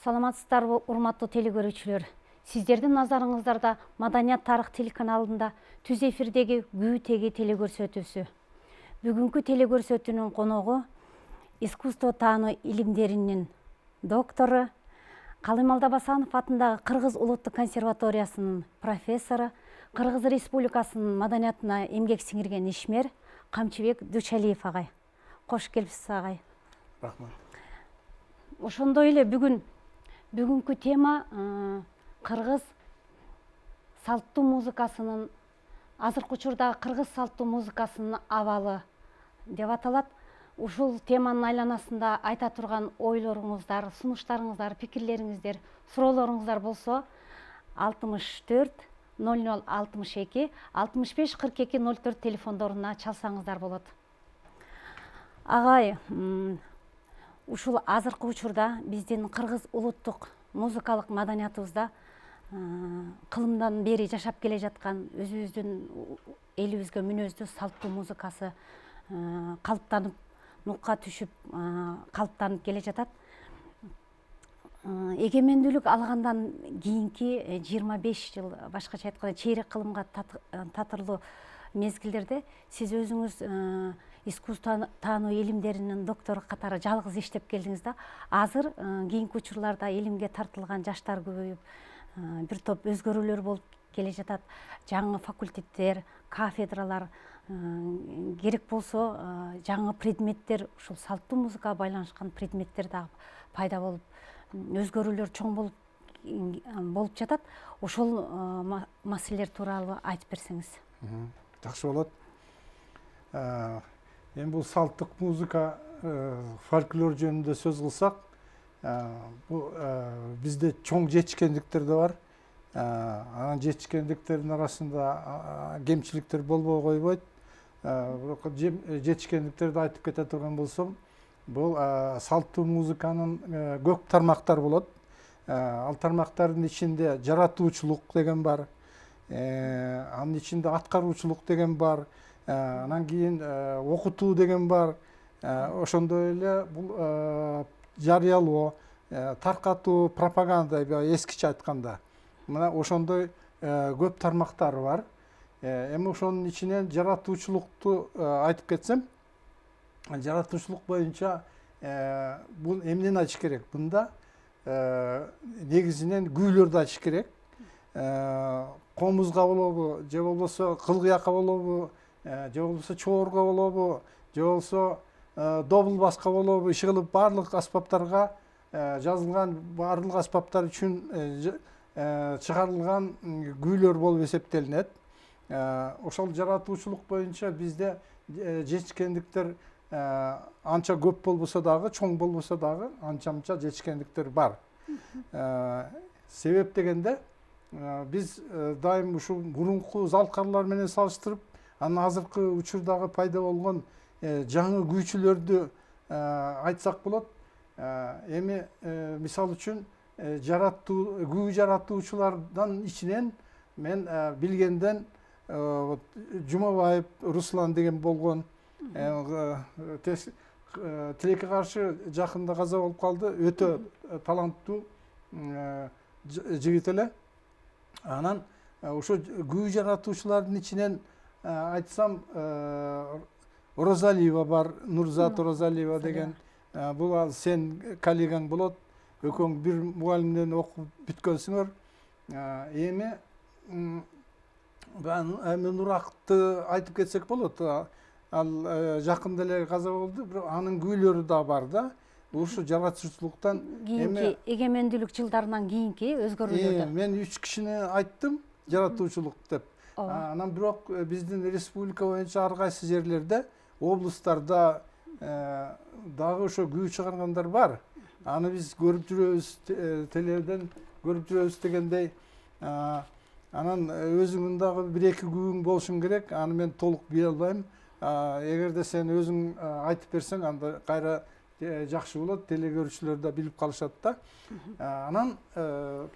Саламатсыздарбы, урматтуу телекөрүүчүлөр. Сиздердин назарыңыздарда Маданият тарых телеканалында түз эфирдеги Күү теги телекөрсөтүүсү. Бүгүнкү телекөрсөтүүнүн коногу искусство таануу илимдеринин доктору, Калымал Дабасанов атындагы Кыргыз улуттук консерваториясынын профессору, Кыргыз Республикасынын маданиятына эмгек сиңирген ишмер Камчыбек Дучалиев агай. Кош келипсиз агай. Рахмат. Ошондой эле бүгүнкү тема кыргыз салттуу музыкасынын, азыркы учурдагы кыргыз салттуу музыкасынын абалы деп аталат. Ушул теманын айланасында айта турган ойлоруңуздар, сунуштарыңыздар, пикирлериңиздер, суроолоруңуздар болсо 64 00 62 65 42 04 телефондоруна чалсаңыздар болот. Агай, ушул азыркы учурда биздин кыргыз улуттук музыкалык маданиятыбызда кылымдан бери жашап келе жаткан өзүбүздүн элибизге мүнөздүү салттуу музыкасы калыптанып, нукка түшүп калыптанып келе жатат. Эгемендүүлүк алгандан кийинки 25 жыл, башкача айтканда чейрек кылымга татырлуу мезгилдерде сиз өзүңүз искусство таануу илимдеринин доктору катары жалгыз иштеп келдиңиз да. Азыр кийинки учурларда илимге тартылган жаштар көбөйүп, бир топ өзгөрүүлөр болуп келе жатат. Жаңы факультеттер, кафедралар, керек болсо жаңы предметтер, ушул салттуу музыкага байланышкан предметтер дагы пайда болуп, өзгөрүүлөр чоң болуп жатат. Ошол маселелер тууралуу айтып берсеңиз. Жакшы болот. Эми бул салттык музыка, фольклор жөнүндө сөз кылсак, бул бизде чоң жетишкендиктер да бар. Анан жетишкендиктердин арасында кемчиликтер болбой койбойт. Бирок жетишкендиктерди айтып кете турган болсом, бул салттуу музыканын көп тармактары болот. Ал тармактардын ичинде жаратуучулук деген бар, анын ичинде аткаруучулук деген бар, анан кийин окутуу деген бар. Ошондой эле бул жарыялоо, таркатуу, пропаганда, эскиче айтканда. Мына ошондой көп тармактары бар. Эми ошонун ичинен жаратуучулукту айтып кетсем, жаратуучулук боюнча бул эмнени айтыш керек? Мында негизинен күүлөрдү айтыш керек. Комузга болобу, же болбосо кылгыякка болобу, же болбосо чоорго болобу, же болбосо добул баска болобу, иши кылып баардык аспаптарга жазылган, баардык аспаптар үчүн чыгарылган күүлөр болуп эсептелинет. Ошол жаратуучулук боюнча бизде жетишкендиктер анча көп болбосо дагы, чоң болбосо дагы анча-мынча жетишкендиктер бар. Себеп дегенде биз дайым ушул мурунку залкарлар менен салыштырып, анан азыркы учурдагы пайда болгон жаңы күүчүлөрдү айтсак болот. Эми мисалы үчүн күү жаратуучулардан ичинен мен билгенден Жумабаев Руслан деген болгон, тилекке каршы жакында каза болуп калды, өтө таланттуу жигит эле. Анан ошо күү жаратуучулардын ичинен айтсам Оразалиева бар, Нурзат Оразалиева деген. Бул ал сен коллегаң болот. Экөөң бир мугалимден окуп бүткөнсүңөр. Эми Нуракты айтып кетсек болот. Ал жакында эле каза болду, бирок анын күүлөрү да бар да. Ушу жаратуучулуктан кийинки эгемендүүлүк жылдарынан кийинки өзгөрүүлөрдө. Мен 3 кишини айттым жаратуучулук деп. Анан бирок биздин республика боюнча ар кайсы жерлерде, облустарда дагы ошо күү чыгаргандар бар. Аны биз көрүп жүрөбүз, телевизордон көрүп жүрөбүз дегендей. Анан өзүңүн дагы 1-2 күүң болушун керек. Аны мен толук биле албайм. Эгерде сен өзүң айтып берсең, анда кайра жакшы болот, телекөрүүчүлөр да билип калышат да. Анан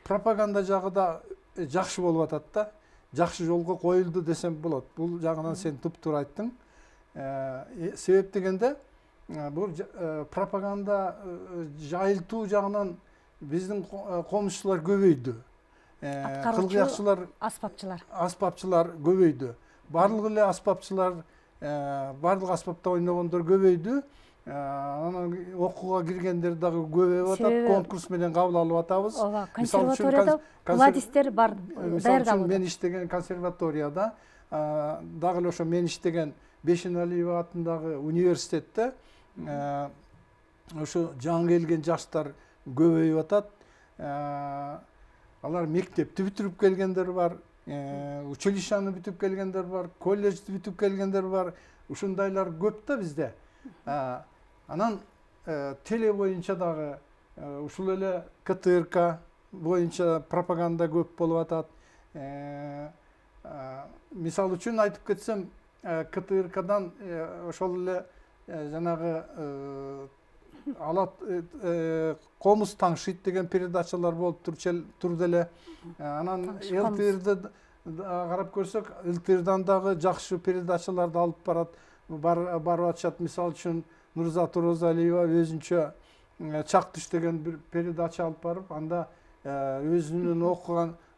пропаганда жагы да жакшы болуп атат да. Жакшы жолго коюлду десем болот. Бул жагынан сен туп-туура айттың. Себеп дегенде бул пропаганда жайылтуу жагынан биздин комузчулар көбөйдү. Кылгыякчылар, аспапчылар көбөйдү. Барлык эле аспапчылар, барлык аспапта ойногондор көбөйдү. Анан окууга киргендер дагы көбөйүп атат. Конкурс менен кабыл алып атабыз. Ооба, консерваторияда ладистер бар, даярдалып. Мен иштеген консерваторияда, дагы эле ошо мен иштеген Бешеналиева атындагы университетте ошо жаңы келген жаштар көбөйүп атат. Алар мектепти бүтүрүп келгендер бар, училищаны бүтүп келгендер бар, колледжди бүтүп келгендер бар. Ушундайлар көп да бизде. Анан теле боюнча дагы ушул эле КТРК боюнча пропаганда көп болуп атат. Мисалы үчүн айтып кетсем, КТРКдан ошол эле жанагы алат комуз таңшыйт деген передачалар болуп турду эле. Анан ЛТРди карап көрсөк, ЛТРдан дагы жакшы передачаларды алып барып атышат. Мисалы үчүн Нурзат Розалиева өзүнчө Чак түш деген бир передача алып барып, анда өзүнүн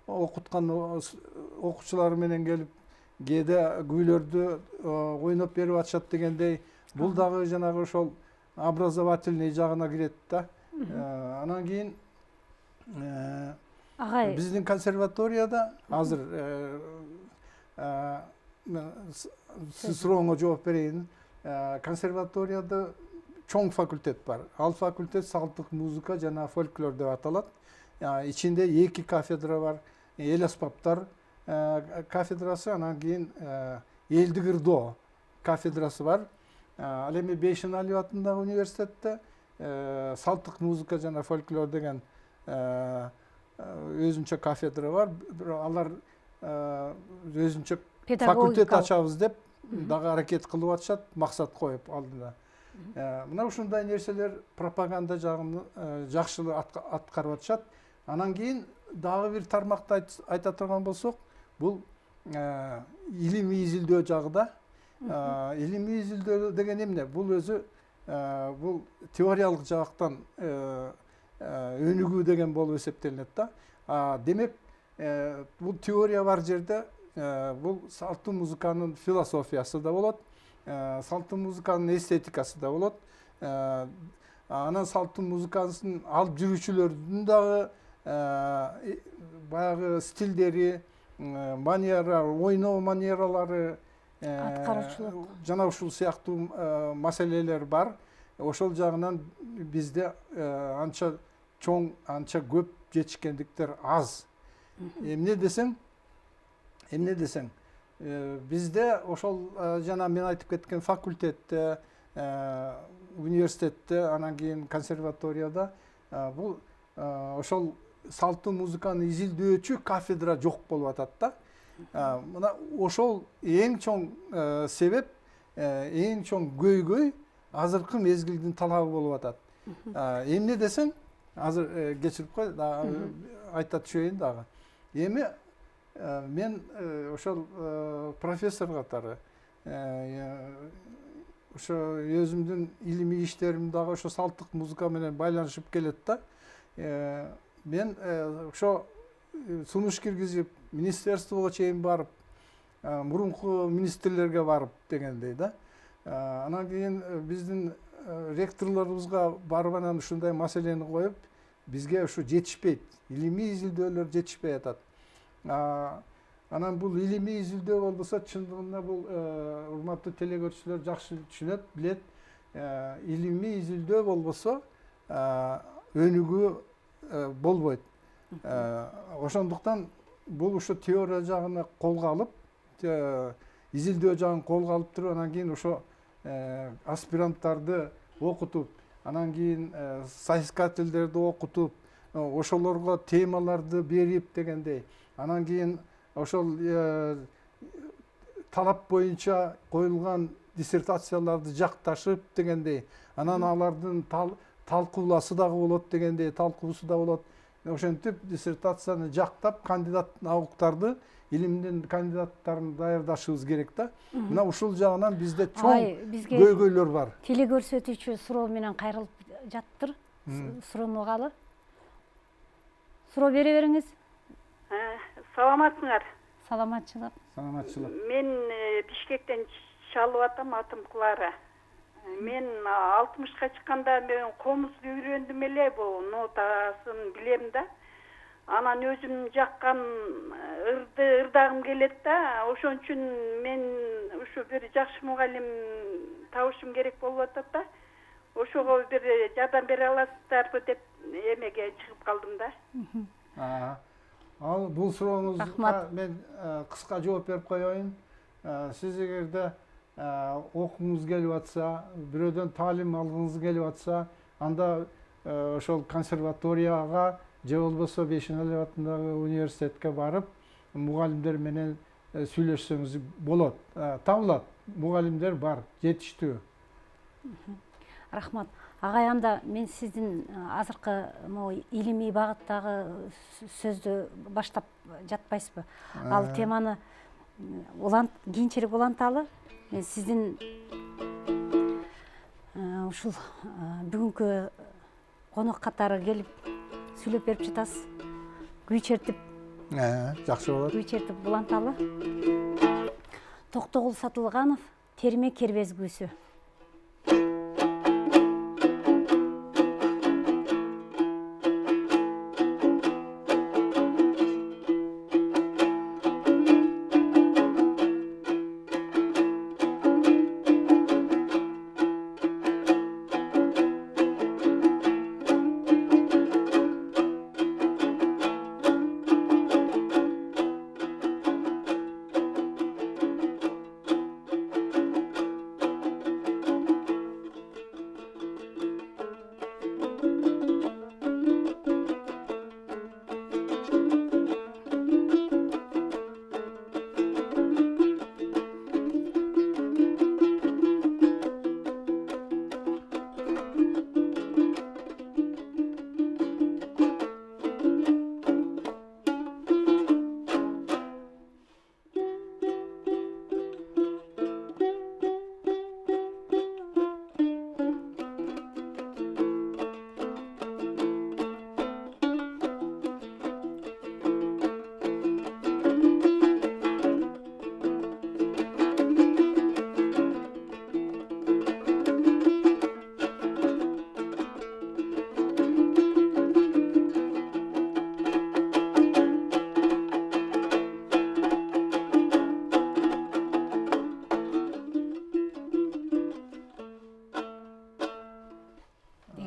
окуткан окуучулары менен келип кээде күүлөрдү ойноп берип атышат дегендей. Бул дагы жанагы ошол образовательный жагына кирет да. Анан кийин биздин консерваторияда азыр сиз сурооңо жооп берейин. Консерваторияда чоң факультет бар. Ал факультет салттык музыка жана фольклор деп аталат. Ичинде 2 кафедра бар. Эл аспаптар кафедрасы, анан кийин элдик ырдоо кафедрасы бар. Ал эми Бейшеналиев атындагы университетте салттык музыка жана фольклор деген өзүнчө кафедра бар. Алар өзүнчө факультет ачабыз деп дагы аракет кылып атышат, максат коюп алдына. Мына ушундай нерселер пропаганда жагын жакшы аткарып атышат. Анан кийин дагы бир тармакты айта турган болсок, бул илимий изилдөө жагы да. Илимий изилдөө деген эмне? Бул өзү бул теориялык жактан өнүгүү деген болуп эсептелинет да. Демек, бул теория бар жерде бул салттуу музыканын философиясы да болот, салттуу музыканын эстетикасы да болот. Анан салттуу музыкасын алып жүрүүчүлөрдүн дагы баягы стилдери, манера, ойноо манералары, аткаруучулук жана ушул сыяктуу маселелер бар. Ошол жагынан бизде анча чоң, анча көп жетишкендиктер аз. Эмне десең, бизде ошол жана мен айтып кеткен факультетте, университетте, анан кийин консерваторияда бул ошол салттуу музыканы изилдөөчү кафедра жок болуп атат да. Мына ошол эң чоң себеп, эң чоң көйгөй азыркы мезгилдин талабы болуп атат. Эмне десең, азыр кечирип кой, айта түшөйүн дагы. Эми мен ошол профессор катары ошо өзүмдүн илимий иштерим дагы ошо салттык музыка менен байланышып келет да. Мен ошо сунуш киргизип, министерствого чейин барып, мурунку министрлерге барып дегендей да. Анан кийин биздин ректорлорубузга барып анан ушундай маселени коюп, бизге ушу жетишпейт, илимий изилдөөлөр жетишпей атат. Анан бул илимий изилдөө болбосо, чындыгында бул урматтуу телекөрүүчүлөр жакшы түшүнөт, билет. Илимий изилдөө болбосо өнүгүү болбойт. Ошондуктан бул ушу теория жагына колго алып, изилдөө жагын колго алып туруп, анан кийин ошо аспиранттарды окутуп, анан кийин соискательдерди окутуп, ошолорго темаларды берип дегендей. Анан кийин ошол талап боюнча коюлган диссертацияларды жакташып дегендей. Анан алардын талкууласы дагы болот дегендей, талкуусу да болот. Ошентип диссертацияны жактап, кандидат науктарды, илимдин кандидаттарын даярдашыбыз керек да. Мына ушул жагынан бизде чоң көйгөйлөр бар. Телекөрсөтүүчү суроо менен кайрылып жаттыр, суроону калы. суроо бере бериңиз. Саламатсыңар. Саламатчылык. Саламатчылык. Мен Бишкектен чалып атам, атым Клара. Мен 60-ка чыкканда мен комузду үйрөндүм эле, бул нотасын билем да. Анан өзүм жаккан ырдагым келет да. Ошон үчүн мен ушу бир жакшы мугалим табышым керек болуп атат да. Ошого бир жардам бере аласыздарбы деп эмеге чыгып калдым да. Ал бул сурооңузга Рахмат. мен кыска жооп берип коеюн. Сиз эгерде окугуңуз келип атса, бирөөдөн таалим алгыңыз келип атса, анда ошол консерваторияга же болбосо Бейшеналиев атындагы университетке барып, мугалимдер менен сүйлөшсөңүз болот. Табылат. Мугалимдер бар, жетиштүү. Рахмат. Агай, анда мен сиздин азыркы илимий багыттагы сөздү баштап жатпайсызбы? Ал теманы кийинчерээк уланталы. Мен сиздин ушул бүгүнкү конок катары келип сүйлөп берип жатасыз. Күй чертип, Жакшы болот. күй чертип уланталы. Токтогул Сатылганов, Терме кербез күүсү.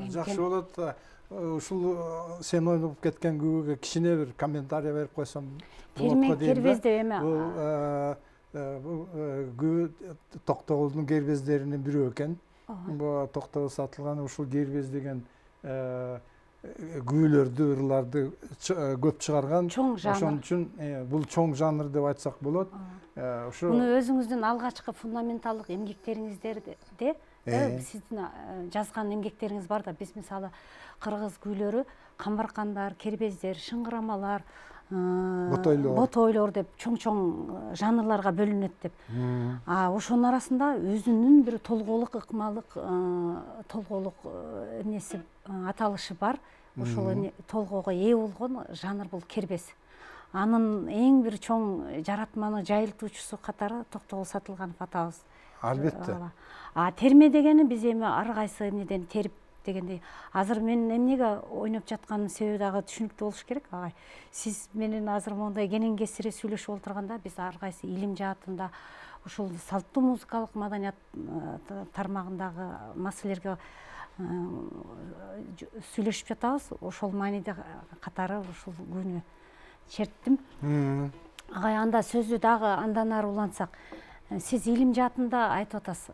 Жакшы болот. Ушул сен ойноп кеткен күбөгө кичине бир комментарий берип койсом Терме кербез деп эме. Бул күбө Токтогулдун кербездеринин бирөө экен. Бул Токтогул Сатылган ушул кербез деген күбөлөрдү, ырларды көп чыгарган. Чоң жанр. Ошон үчүн бул чоң жанр деп айтсак болот. Ошо Буну өзүңүздүн алгачкы фундаменталдык эмгектериңиздерде сиздин жазган эмгектериңиз бар да. Биз мисалы кыргыз күүлөрү, камбаркандар, кербездер, шыңгырамалар, ботойлор деп чоң жанрларга бөлүнөт деп. Ошонун арасында өзүнүн бир толгоолук ыкмалык, толгоолук эмеси аталышы бар. Ошол толгоого ээ болгон жанр бул кербез. Анын эң бир чоң жаратманы жайылтуучусу катары Токтогул Сатылганов атабыз. Албетте. Терме дегени биз эми ар кайсы эмнеден терип дегендей. Азыр мен эмнеге ойноп жатканын себеби дагы түшүнүктүү болуш керек, агай. Сиз менен азыр мондай кенен кесире сүйлөшүп отурганда биз ар кайсы илим жаатында ушул салттуу музыкалык маданият тармагындагы маселелерге сүйлөшүп жатабыз. Ошол мааниде катары ушул күнү черттим. Агай, анда сөздү дагы андан ары улантсак, сиз илим жаатында айтып атасыз,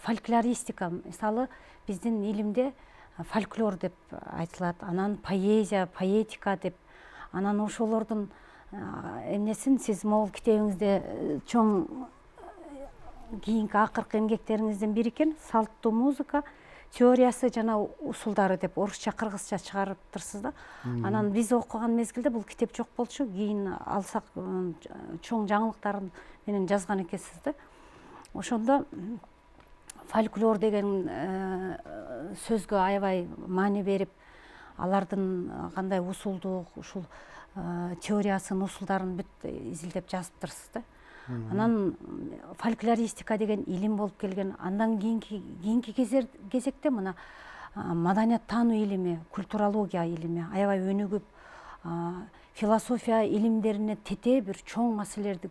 фольклористика, мисалы биздин илимде фольклор деп айтылат, анан поэзия, поэтика деп, анан ошолордун эмнесин сиз могул китебиңизде чоң кийинки акыркы эмгектериңиздин бири экен, салттуу музыка теориясы жана усулдары деп орусча, кыргызча чыгарыптырсыз да. Анан биз окуган мезгилде бул китеп жок болчу, кийин алсак чоң жаңылыктарын менен жазган экенсиз да. Ошондо фольклор деген сөзгө аябай маани берип, алардын кандай усулдук ушул теориясын усулдарын бүт изилдеп жазыптырсыз да. Анан фольклористика деген илим болуп келген. Андан кийинки кезекте мына маданият таануу илими, культурология илими аябай өнүгүп, философия илимдерине тете бир чоң маселелерди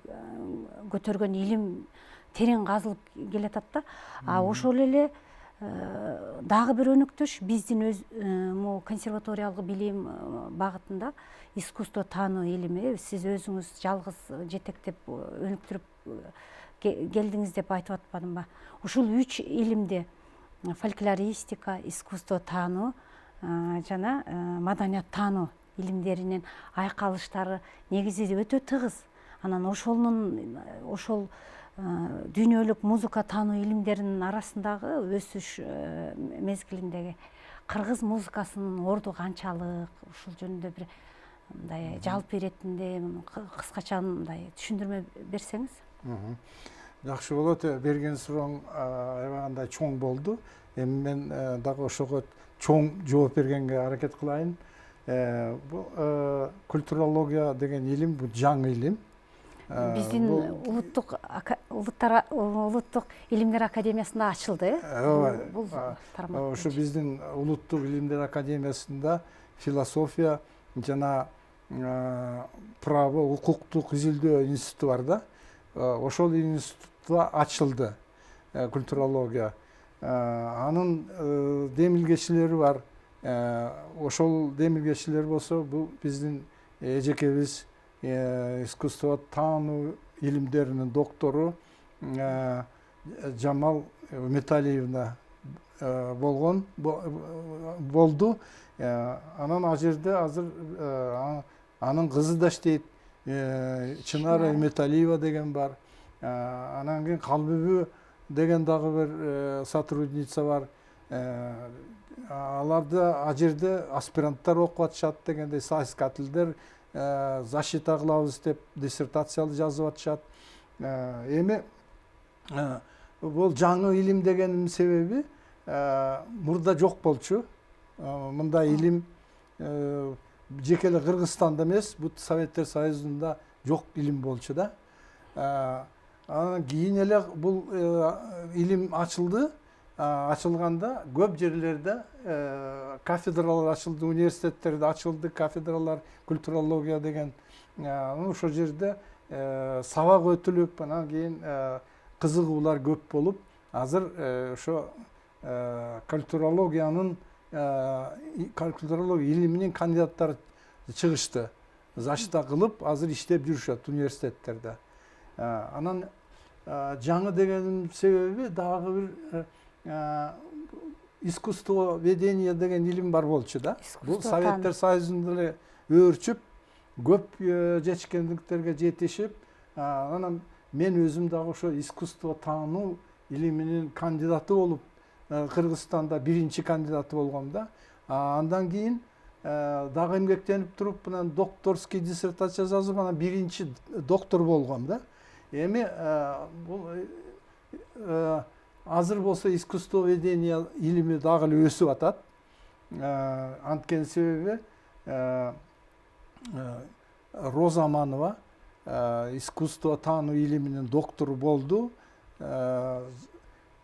көтөргөн илим терең казылып келатат да. Ошол эле дагы бир өнөктөш биздин өз консерваториялык билим багытында искусство таануу илими, сиз өзүңүз жалгыз жетектеп өнүктүрүп келдиңиз деп айтып атпадымбы? Ушул 3 илимди фольклористика, искусство таануу жана маданият таануу илимдеринин айкалыштары негизи өтө тыгыз. Анан ошол дүйнөлүк музыка таануу илимдеринин арасындагы өсүш мезгилиндеги кыргыз музыкасынын орду канчалык, ушул жөнүндө бир мындай жалпы иретинде кыскача мындай түшүндүрмө берсеңиз. Жакшы болот. Берген сурооң аябагандай чоң болду. Эми мен дагы ошого чоң жооп бергенге аракет кылайын. Бул культурология деген илим бул жаңы илим. Биздин улуттук илимдер академиясында ачылды. Бул тармак. Ошо биздин улуттук илимдер академиясында философия жана право, укуктук изилдөө институту бар да. Ошол институтта ачылды культурология. Анын демилгечилери бар. Ошол демилгечилер болсо бул биздин эжекебиз искусство таануу илимдеринин доктору Жамал Үмөталиевна болду. Анан ал жерде азыр анын кызы да иштейт. Чынара Үмөталиева деген бар. Анан кийин Калбүбү деген дагы бир сотрудница бар. Аларды ал жерде аспиранттар окуп атышат дегендей соискательдер защита кылабыз деп диссертациялы жазып атышат. Эми бул жаңы илим дегенин себеби мурда жок болчу. Мындай илим жеке эле Кыргызстанда эмес, бут Советтер Союзунда жок илим болчу да. Анан кийин эле бул илим ачылды. Ачылганда көп жерлерде кафедралар ачылды, университеттерде ачылды кафедралар, культурология деген. Ошол жерде сабак өтүлүп, анан кийин кызыгуулар көп болуп, азыр ошо культурология илиминин кандидаттары чыгышты. Защита кылып, азыр иштеп жүрүшөт университеттерде. Анан жаңы дегенин себеби дагы бир искусство ведения деген илим бар болчу да. Бул Советтер Союзунда эле өөрчүп, көп жетишкендиктерге жетишип, анан мен өзүм дагы ошо искусство таануу илиминин кандидаты болуп, Кыргызстанда биринчи кандидаты болгом да. Андан кийин дагы эмгектенип туруп, анан докторский диссертация жазып, анан биринчи доктор болгом да. Эми бул азыр болсо искусство ведения илими дагы эле өсүп атат. Анткени себеби Роза Аманова искусство таануу илиминин доктору болду,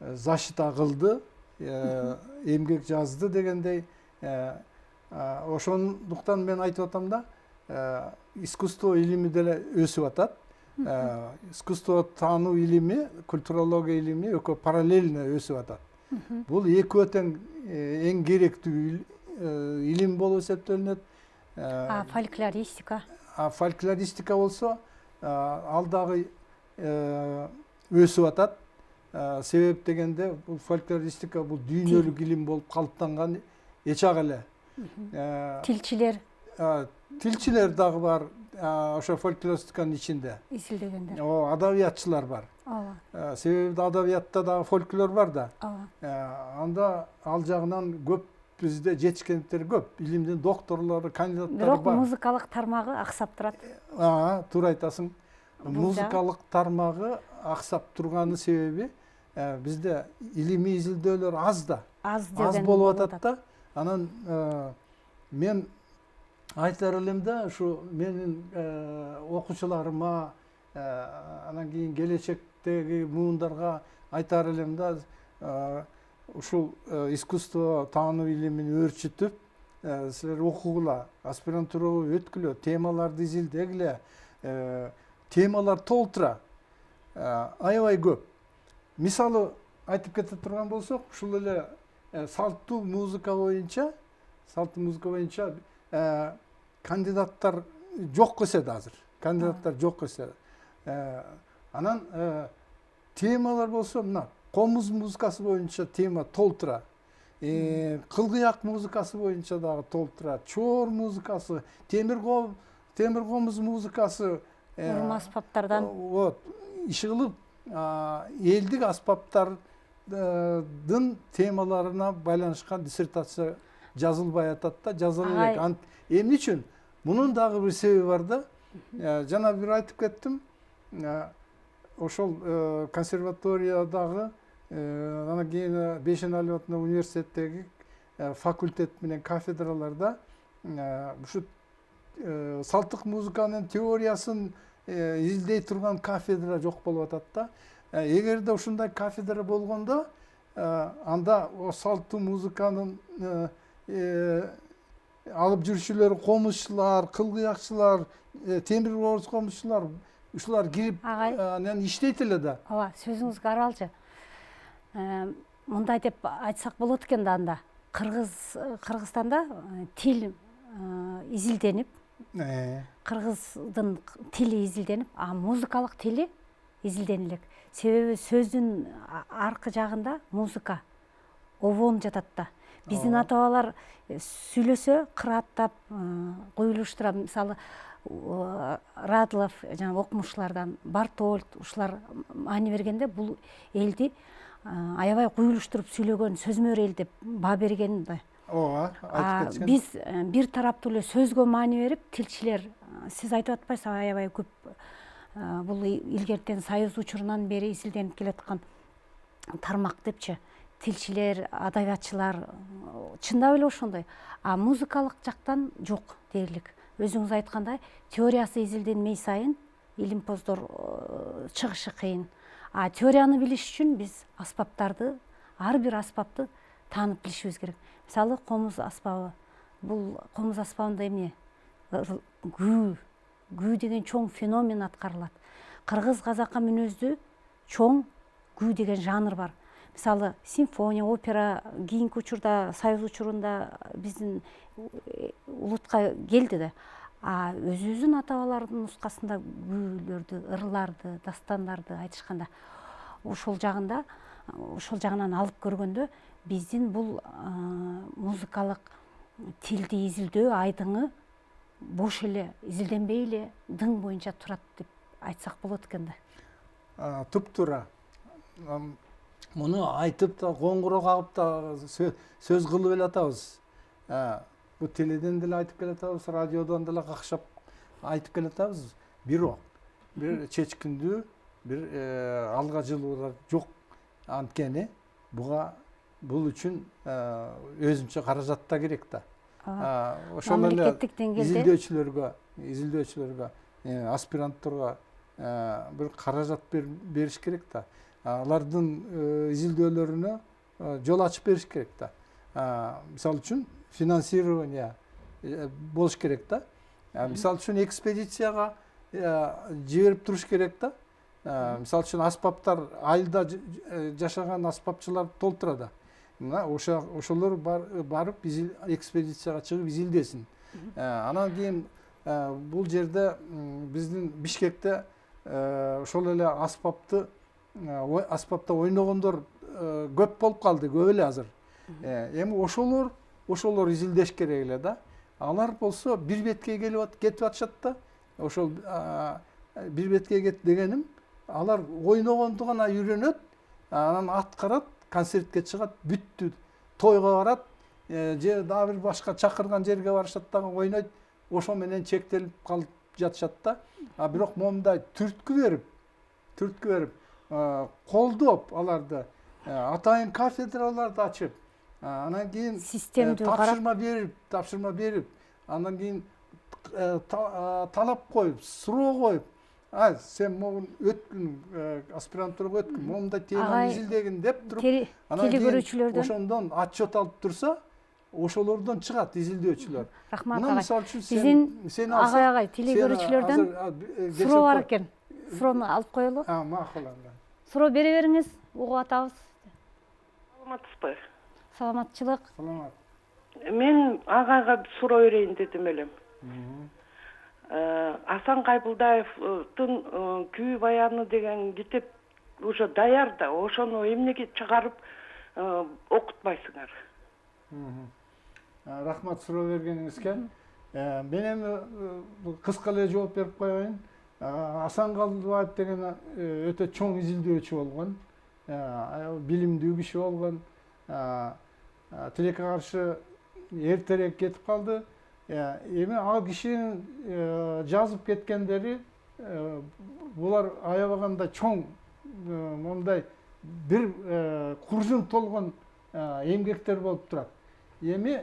защита кылды, эмгек жазды дегендей. Ошондуктан мен айтып атам да, искусство илими деле өсүп атат. Искусство таануу илими, культурология илими экөө параллельно өсүп атат. Бул экөө тең эң керектүү илим болуп эсептелинет. Фольклористика. Фольклористика болсо ал дагы өсүп атат. Себеп дегенде бул фольклористика бул дүйнөлүк илим болуп калыптанган эчак эле. Тилчилер дагы бар. Ошо фольклористиканын ичинде изилдегендер. Адабиятчылар бар. Себеби адабиятта дагы фольклор бар да. Анда ал жагынан көп бизде жетишкендиктер көп. Илимдин докторлору, кандидаттары бар. Бирок музыкалык тармагы аксап турат. Туура айтасың. Музыкалык тармагы аксап турганы себеби бизде илимий изилдөөлөр аз да. Аз болуп атат да. Анан мен айтар элем да ушу менин окуучуларыма анан кийин келечектеги муундарга айтар элем да ушул искусство таануу илимин өөрчүтүп силер окугула, аспирантурага өткүлө, темаларды изилдегиле, темалар толтура, аябай көп. Мисалы айтып кете турган болсок, ушул эле салттуу музыка боюнча кандидаттар жок эсед азыр. Кандидаттар жок эсед. Анан темалар болсо мына комуз музыкасы боюнча тема толтура. Кылгыяк музыкасы боюнча дагы толтура. Чоор музыкасы, темир комуз музыкасы, урма аспаптардан вот иши кылып элдик аспаптардын темаларына байланышкан диссертация жазылбай атат да, жазыла элек. Эмне үчүн? Мунун дагы бир себеби бар да. Жана бир айтып кеттим. Ошол консерваториядагы анан кийин Бейшеналиев университеттеги факультет менен кафедраларда ушу салттык музыканын теориясын изилдей турган кафедра жок болуп атат да. Эгерде ушундай кафедра болгондо анда салттуу музыканын алып жүрүүчүлөр комузчулар, кылгыякчылар, темир комузчулар ушулар кирип анан иштейт эле да. Ооба, сөзүңүзгө аралжы. Мындай деп айтсак болот экен да, анда Кыргызстанда тил изилденип, кыргыздын тили изилденип, музыкалык тили изилденилек. Себеби сөздүн аркы жагында музыка, обон жатат да. Биздин ата-бабалар сүйлөсө кыраттап, куюлуштура, мисалы Радлов, жана окумуштуулардан Бартольд ушулар маани бергенде бул элди аябай куюлуштуруп сүйлөгөн, сөзмөр эл деп баа берген да. Ооба, айтып кеткен. Биз бир тараптуу эле сөзгө маани берип, тилчилер, сиз айтып атпайсыз, аябай көп бул илгертен Союз учурунан бери изилденип келаткан тармак депчи. Тилчилер, адабиятчылар чындап эле ошондой. Музыкалык жактан жок дээрлик. Өзүңүз айткандай, теориясы изилденмей сайын илимпоздор чыгышы кыйын. Теорияны билиш үчүн биз аспаптарды, ар бир аспапты таанып билишибиз керек. Мисалы, комуз аспабы. Бул комуз аспабында эмне? Күү деген чоң феномен аткарылат. Кыргыз казакка мүнөздүү чоң күү деген жанр бар. Мисалы, симфония, опера кийинки учурда, Союз учурунда биздин улутка келди да. Өзүбүздүн ата-бабалардын нускасында күүлөрдү, ырларды, дастандарды айтышканда, ошол жагынан алып көргөндө биздин бул музыкалык тилди изилдөө айдыңы бош эле, изилденбей эле дың боюнча турат деп айтсак болот экен да. Туптуура. Муну айтып да, коңгуроо кагып да сөз кылып эле атабыз. Бу теледен деле айтып келатабыз, радиодон деле какшап айтып келатабыз. Бирок бир чечкиндүү, бир алга жылуулар жок. Анткени бул үчүн өзүнчө каражат да керек да. Ошол эле изилдөөчүлөргө, аспиранттарга бир каражат бериш керек да. Алардын изилдөөлөрүнө жол ачып бериш керек да. Мисалы үчүн финансирование болуш керек да. Мисалы үчүн экспедицияга жиберип туруш керек да. Мисалы үчүн аспаптар айылда жашаган аспапчылар толтура да. Мына ошолор барып экспедицияга чыгып изилдесин. Анан кийин бул жерде биздин Бишкекте ошол эле аспапта ойногондор көп болуп калды, көп эле азыр. Эми ошолор изилдеш керек эле да. Алар болсо бир бетке кетип атышат да. Ошол бир бетке кет дегеним, алар ойногонду гана үйрөнөт, анан аткарат, концертке чыгат, бүттү, тойго барат, же дагы бир башка чакырган жерге барышат дагы ойнойт, ошо менен чектелип калып жатышат да. Бирок момундай түрткү берип, колдоп аларды, атайын кафедраларды ачып, Анан кийин Системдүү карап тапшырма берип, андан кийин талап коюп, суроо коюп, сен могун өткүн, аспирантурага өткүн, момундай теманы изилдегин деп туруп, телегөрүүчүлөрдөн ошондон отчет алып турса, ошолордон чыгат изилдөөчүлөр. Рахмат Мына агай. мисалы үчүн Биздин агай телегөрүүчүлөрдөн суроо бар экен. Суроону алып коелу. Макул анда. Суроо бере бериңиз, угуп атабыз. Саламатсызбы? Саламатчылык. Саламат. Мен агайга суроо берейин дедим элем. Асан Кайбылдаевдин күү баяны деген китеп уже даяр да, ошону эмнеге чыгарып окутпайсыңар? Рахмат суроо бергениңизге. Мен эми кыска эле жооп берип коеюн. Асан Кайбылдаев деген өтө чоң изилдөөчү болгон, билимдүү киши болгон. Тилекке каршы эртерээк кетип калды. Эми ал кишинин жазып кеткендери булар аябаганда чоң мондай бир куржун толгон эмгектер болуп турат. Эми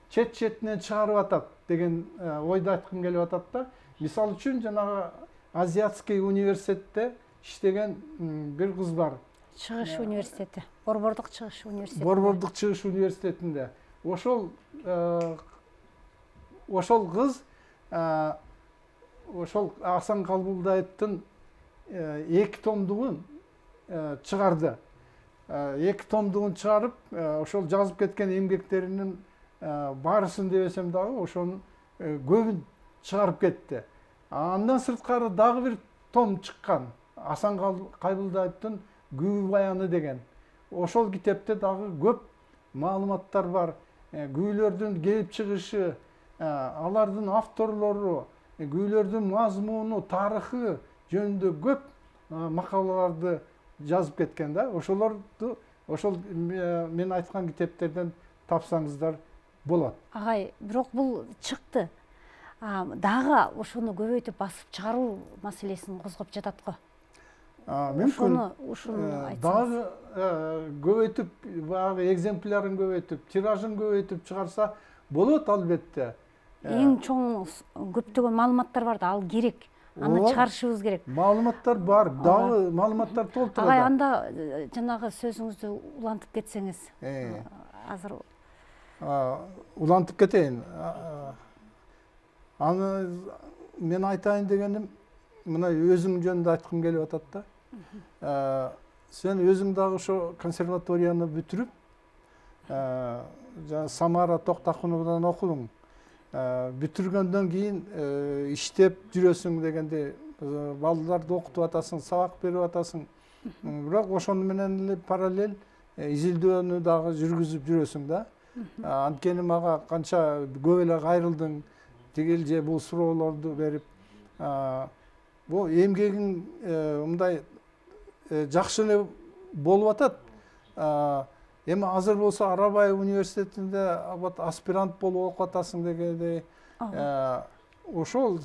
четинен чыгарып атат деген ойду айткым келип атат да. Мисалы үчүн жанагы Азиатский университетте иштеген бир кыз бар. Чыгыш университети. Борбордук чыгыш университети. Борбордук чыгыш университетинде. Ошол кыз ошол Асан Кайбылдаевдин 2 томдугун чыгарды. 2 томдугун чыгарып, ошол жазып кеткен эмгектеринин баарысын дебесем дагы ошонун көбүн чыгарып кетти. Андан сырткары дагы бир том чыккан. Асан Кайбылдаевдин Күү баяны деген. Ошол китепте дагы көп маалыматтар бар. Күүлөрдүн келип чыгышы, алардын авторлору, күүлөрдүн мазмуну, тарыхы жөнүндө көп макалаларды жазып кеткен да. Ошол мен айткан китептерден тапсаңыздар болот. Агай, бирок бул чыкты. Дагы ошону көбөйтүп басып чыгаруу маселесин козгоп жатат го. Мүмкүн ушуну айтсаңыз. дагы көбөйтүп, баягы экземплярын көбөйтүп, тиражын көбөйтүп чыгарса болот албетте. Эң чоң көптөгөн маалыматтар бар да, ал керек. Аны чыгарышыбыз керек. Маалыматтар бар, дагы маалыматтар толтурат. Агай, анда жанагы сөзүңүздү улантып кетсеңиз. Азыр улантып кетейин. Аны мен айтайын дегеним, мына өзүм жөнүндө айткым келип атат да. Сен өзүң дагы ошо консерваторияны бүтүрүп, Самара Токтакуновдон окудуң. Бүтүргөндөн кийин иштеп жүрөсүң дегенде, балдарды окутуп атасың, сабак берип атасың. Бирок ошону менен эле параллель изилдөөнү дагы жүргүзүп жүрөсүң да. Анткени мага канча көп эле кайрылдың, тигил же бул суроолорду берип, бул эмгегиң мындай жакшы эле болуп атат. Эми азыр болсо Арабай университетинде аспирант болуп окуп атасың дегендей. Ошол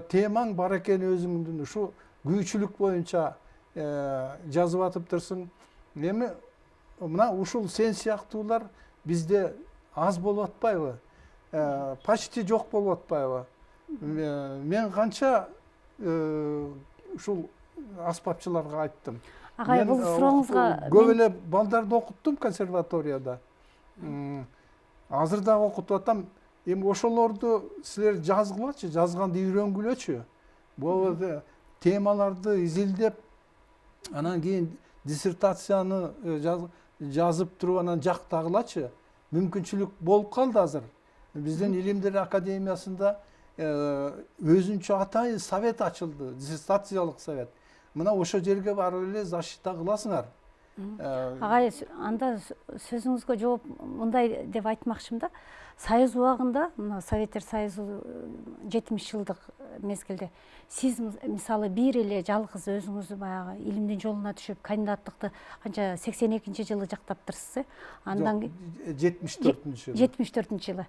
темаң бар экен өзүңдүн, ушу күүчүлүк боюнча жазып атыптырсың. Эми мына ушул сен сыяктуулар бизде аз болуп атпайбы? Почти жок болуп атпайбы? Мен канча ушул аспапчыларга айттым. Агай, бул сурооңузга көп эле балдарды окуттум консерваторияда. Азыр дагы окутуп атам. Эми ошолорду силер жазгылачы, жазганды үйрөнгүлөчү. Бул темаларды изилдеп, анан кийин диссертацияны жазып туруп анан жактагылачы. Мүмкүнчүлүк болуп калды азыр. Биздин Илимдер академиясында өзүнчө атайын совет ачылды, диссертациялык совет. Мына ошол жерге барып эле защита кыласыңар. Агай, анда сөзүңүзгө жооп мындай деп айтмакчымын да. Союз убагында, мына Советтер Союзу 70 жылдык мезгилде, сиз мисалы бир эле жалгыз өзүңүз баягы илимдин жолуна түшүп, кандидаттыкты канча 82-жылы жактаптырсыз, андан 74-жылы. 74-жылы.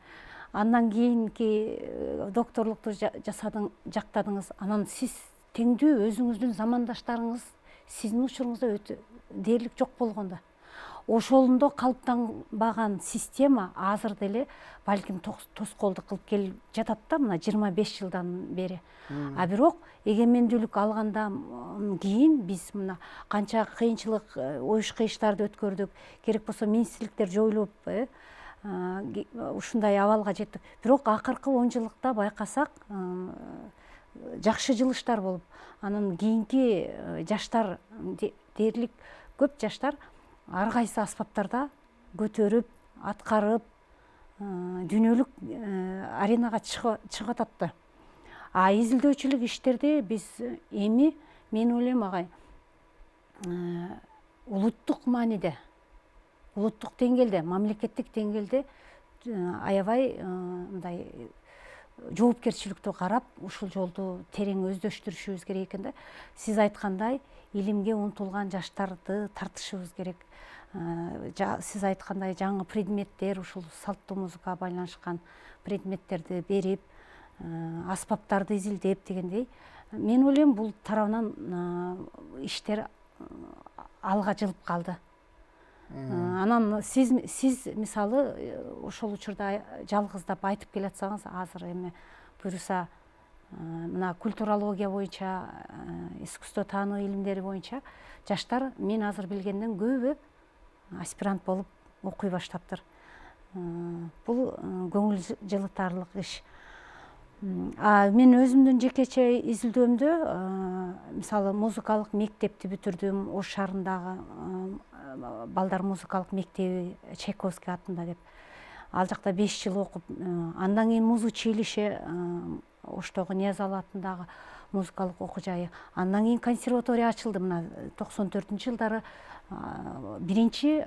Андан кийинки докторлукту жактадыңыз. Анан сиз теңдүү өзүңүздүн замандаштарыңыз сиздин учуруңузда өтө дээрлик жок болгондо. ошолунда калыптанбаган система азыр деле балким тоскоолдук кылып келип жатат да мына 25 жылдан бери. А бирок эгемендүүлүк алгандан кийин биз мына канча кыйынчылык, оюш кыйыштарды өткөрдүк, керек болсо минстирликтер жоюлуп ушундай абалга жеттик. Бирок акыркы 10 жылдыкта байкасак жакшы жылыштар болуп, анан кийинки жаштар дээрлик көп жаштар ар кайсы аспаптарда көтөрүп, аткарып, дүйнөлүк аренага чыгып атат. А изилдөөчүлүк иштерди биз эми, мен ойлойм агай, улуттук мааниде, улуттук деңгээлде, мамлекеттик деңгээлде аябай мындай жоопкерчиликтүү карап, ушул жолду терең өздөштүрүшүбүз керек экен да. Сиз айткандай, илимге умтулган жаштарды тартышыбыз керек. Сиз айткандай жаңы предметтер, ушул салттуу музыкага байланышкан предметтерди берип, аспаптарды изилдеп дегендей, мен ойлойм бул тарабынан иштер алга жылып калды. Анан сиз мисалы ошол учурда жалгыздап айтып келатсаңыз, азыр эми буюрса мына культурология боюнча, искусство таануу илимдери боюнча жаштар мен азыр билгенден көбү аспирант болуп окуй баштаптыр. Бул көңүл жылытарлык иш. Мен өзүмдүн жекече изилдөөмдө мисалы музыкалык мектепти бүтүрдүм, Ош шаарындагы балдар музыкалык мектеби Чайковский атында деп. Ал жакта 5 жыл окуп, андан кийин музучилище Оштогу Ниязалы атындагы музыкалык окуу жайы. Андан кийин консерватория ачылды мына 94-жылдары. Биринчи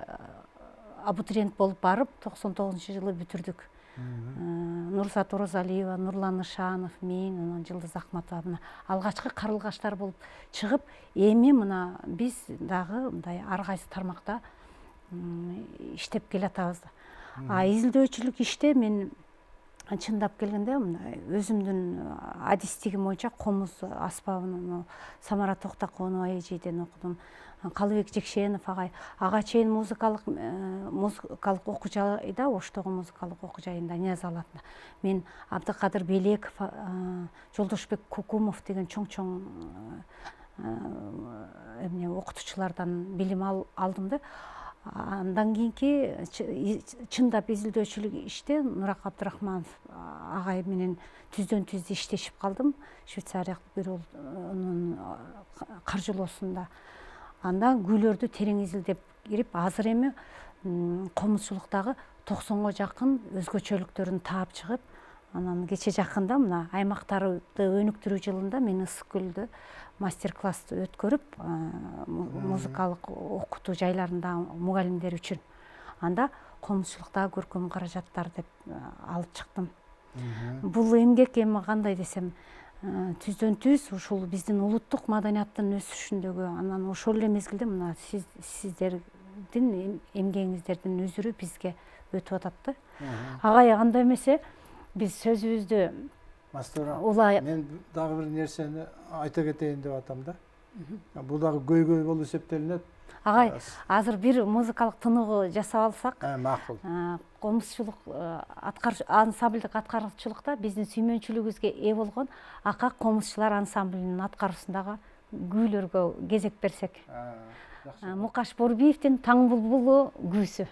абитуриент болуп барып, 99-жылы бүтүрдүк. Нурзат Оразалиева, Нурлан Ишанов, мен, анан Жылдыз Акматова мына алгачкы карылгаштар болуп чыгып, эми мына биз дагы мындай ар кайсы тармакта иштеп келатабыз. Изилдөөчүлүк иште мен чындап келгенде мына өзүмдүн адистигим боюнча комуз аспабын Самара Токтоконова эжеден окудум. Калыбек Жекшенов ага чейин музыкалык окуу жайда, Оштогу музыкалык окуу жайында Ниязалы атында. Мен Абдыкадыр Белеков, Жолдошбек Кукумов деген чоң окутуучулардан билим алдым да. Андан кийинки чындап изилдөөчүлүк иште Нурак Абдрахманов агай менен түздөн түз иштешип калдым Швейцария бюронун каржылоосунда. Анда күйлөрдү терең изилдеп кирип, азыр эми комузчулуктагы 90га жакын өзгөчөлүктөрүн таап чыгып, анан кече жакында мына аймактарды өнүктүрүү жылында мен Ысык көлдө мастер-класс өткөрүп, музыкалык окутуу жайларында мугалимдер үчүн. Анда комузчулуктагы көркөм каражаттар деп алып чыктым. Бул эмгек эми кандай десем, түздөн түз ушул биздин улуттук маданияттын өсүшүндөгү, анан ошол эле мезгилде мына сиздердин эмгегиңиздердин үзүрү бизге өтүп атат да. Агай андай эмесе, биз сөзүбүздү Мастер, мен дагы бир нерсени айта кетейин деп атам да. Бул дагы көйгөй болуп эсептелинет. Агай, азыр бир музыкалык тыныгы жасап алсак, макул. Комузчулук, ансамблдык аткаруучулукта биздин сүймөнчүлүгүбүзгө ээ болгон Ака комузчулар ансамблинин аткаруусундагы күүлөргө кезек берсек. Мукаш Борбиевдин Таң булбулу күүсү.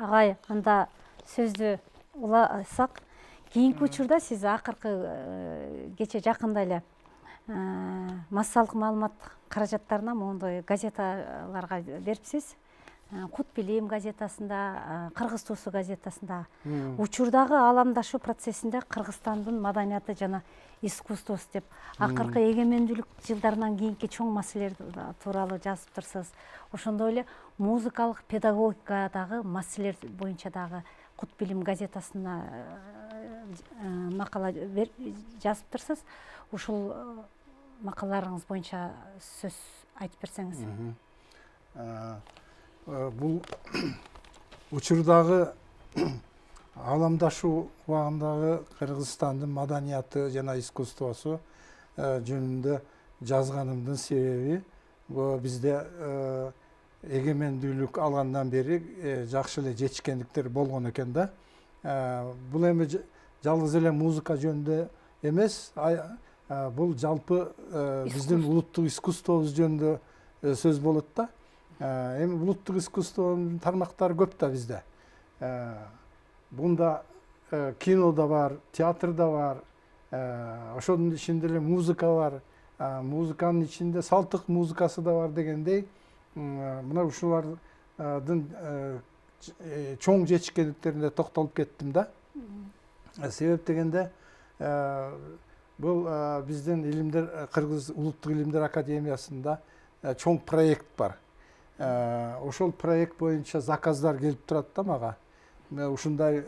Агай, анда сөздү уласак, кийинки учурда сиз акыркы кече жакында эле массалык маалымат каражаттарына моундай газеталарга берипсиз. Кут билим газетасында, Кыргыз туусу газетасында. Учурдагы ааламдашуу процессинде Кыргызстандын маданияты жана искусствосу деп акыркы эгемендүүлүк жылдарынан кийинки чоң маселелер тууралуу жазып турсуз. Ошондой эле музыкалык педагогикадагы маселелер боюнча дагы Кут билим газетасына макала жазып турсуз. Ушул макалаларыңыз боюнча сөз айтып берсеңиз. Бул учурдагы ааламдашуу убагындагы Кыргызстандын маданияты жана искусствосу жөнүндө жазганымдын себеби бизде эгемендүүлүк алгандан бери жакшы эле жетишкендиктер болгон экен да. Бул эми жалгыз эле музыка жөнүндө эмес, бул жалпы биздин улуттук искусствобуз жөнүндө сөз болот да. Эми улуттук искусствонун тармактары көп да бизде. Бунда кино да бар, театр да бар, ошонун ичинде эле музыка бар, музыканын ичинде салттык музыкасы да бар дегендей, мына ушулардын чоң жетишкендиктерине токтолуп кеттим да. Себеп дегенде бул биздин илимдер, Кыргыз улуттук илимдер академиясында чоң проект бар. Ошол проект боюнча заказдар келип турат да мага. Ушундай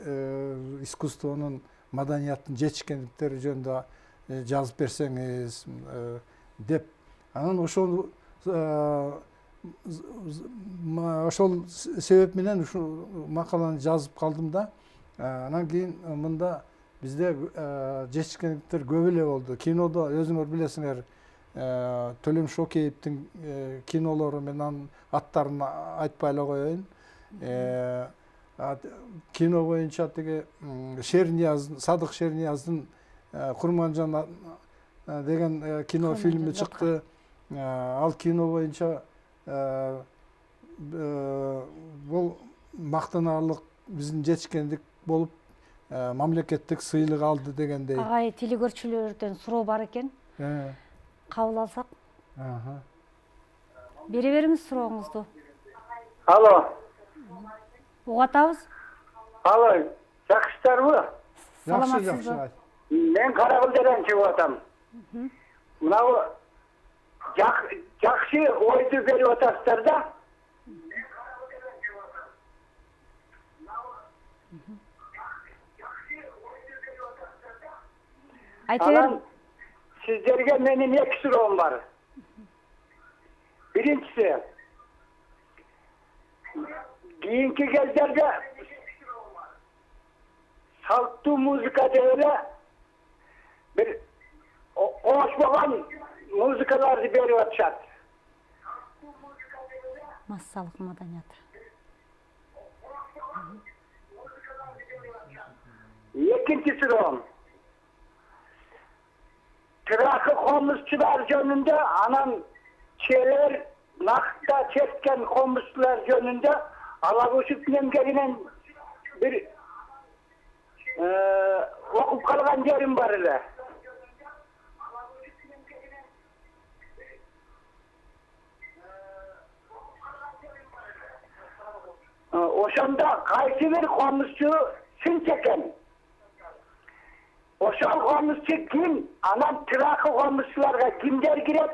искусствонун, маданияттын жетишкендиктери жөнүндө жазып берсеңиз деп. Анан ошол себеп менен ушул макаланы жазып калдым да. Анан кийин мында бизде жетишкендиктер көп эле болду. Кинодо өзүңөр билесиңер, Төлөм Шокеевдин кинолору, мен анын аттарын айтпай эле коеюн. Кино боюнча тиги Садык Шернияздын Курманжан деген кино фильми чыкты. Ал кино боюнча бул мактанаарлык биздин жетишкендик болуп мамлекеттик сыйлык алды дегендей. Агай, телекөрчүлөрдөн суроо бар экен. Кабыл алсак. Бере бериңиз сурооңузду. Алло. Угатабыз. Алло, жакшысыздарбы? Саламатсызбы? Мен Каракөлдөн чыгып атам. Мынау жакшы ойду берип атасыздар да. Айта бер. Сиздерге менин эки суроом бар. Биринчиси, кийинки кездерде салттуу музыка деп эле бир оошпогон музыкаларды берип атышат. Массалык маданият. Экинчи суроом. Тыракы комузчулар жөнүндө, анан челер накта четкен комузчулар жөнүндө Алагөшүп немгеринен бир окуп калган жерим бар эле. Ошондо кайсы бир комузчу сынч экен. Ошол комузчу ким? Анан тыракы комузчуларга кимдер кирет?